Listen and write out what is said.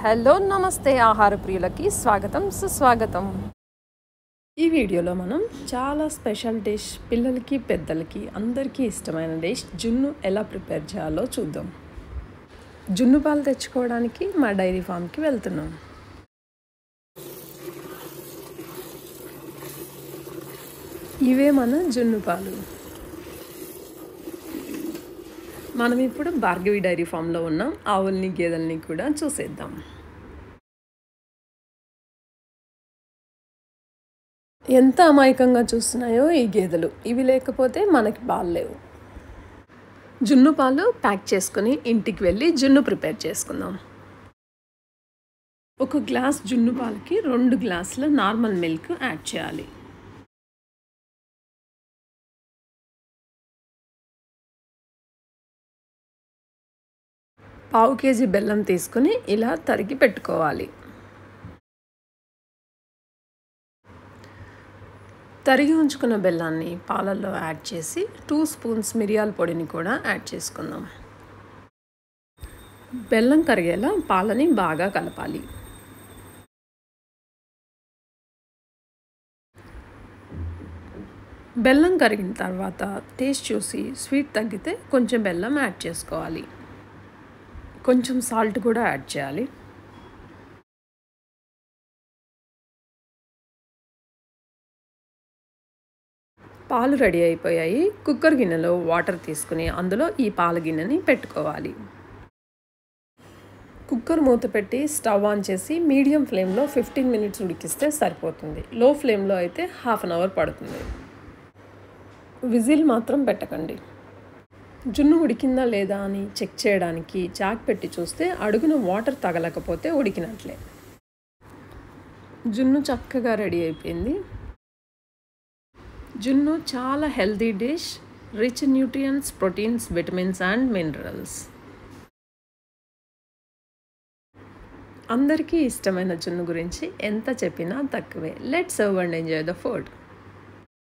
Hello నమస్తే ఆహార ప్రియులకి స్వాగతం సుస్వాగతం. ఈ వీడియోలో మనం చాలా స్పెషల్ డిష్, పిల్లలకి పెద్దలకి అందరికీ ఇష్టమైన డిష్ జున్ను ఎలా ప్రిపేర్ చేయాలో చూద్దాం. జున్ను పాలు తెచ్చుకోవడానికి మా డైరీ ఫామ్కి వెళ్తున్నాం. ఇవే మన జున్ను పాలు. మనం ఇప్పుడు భార్గవి డైరీ ఫామ్లో ఉన్నాం. ఆవుల్ని గేదెల్ని కూడా చూసేద్దాం. ఎంత అమాయకంగా చూస్తున్నాయో ఈ గేదెలు. ఇవి లేకపోతే మనకి పాలు లేవు. జున్ను పాలు ప్యాక్ చేసుకుని ఇంటికి వెళ్ళి జున్ను ప్రిపేర్ చేసుకుందాం. ఒక గ్లాస్ జున్ను పాలకి 2 గ్లాసుల నార్మల్ మిల్క్ యాడ్ చేయాలి. పావు కేజీ బెల్లం తీసుకుని ఇలా తరిగి పెట్టుకోవాలి. తరిగి ఉంచుకున్న బెల్లాన్ని పాలల్లో యాడ్ చేసి 2 స్పూన్స్ మిరియాల పొడిని కూడా యాడ్ చేసుకుందాం. బెల్లం కరిగేలా పాలని బాగా కలపాలి. బెల్లం కరిగిన తర్వాత టేస్ట్ చూసి స్వీట్ తగ్గితే కొంచెం బెల్లం యాడ్ చేసుకోవాలి. కొంచెం సాల్ట్ కూడా యాడ్ చేయాలి. పాలు రెడీ అయిపోయాయి. కుక్కర్ గిన్నెలో వాటర్ తీసుకుని అందులో ఈ పాల గిన్నెని పెట్టుకోవాలి. కుక్కర్ మూత పెట్టి స్టవ్ ఆన్ చేసి మీడియం ఫ్లేమ్లో 15 మినిట్స్ ఉడికిస్తే సరిపోతుంది. లో ఫ్లేమ్లో అయితే హాఫ్ అన్ అవర్ పడుతుంది. విజిల్ మాత్రం పెట్టకండి. జున్ను ఉడికిందా లేదా అని చెక్ చేయడానికి చాక్ పెట్టి చూస్తే అడుగున వాటర్ తగలకపోతే ఉడికినట్లే. జున్ను చక్కగా రెడీ అయిపోయింది. జున్ను చాలా healthy dish, rich nutrients, proteins, vitamins and minerals. అందరికీ ఇష్టమైన జున్ను గురించి ఎంత చెప్పినా తక్కువే. Let's serve and enjoy the food.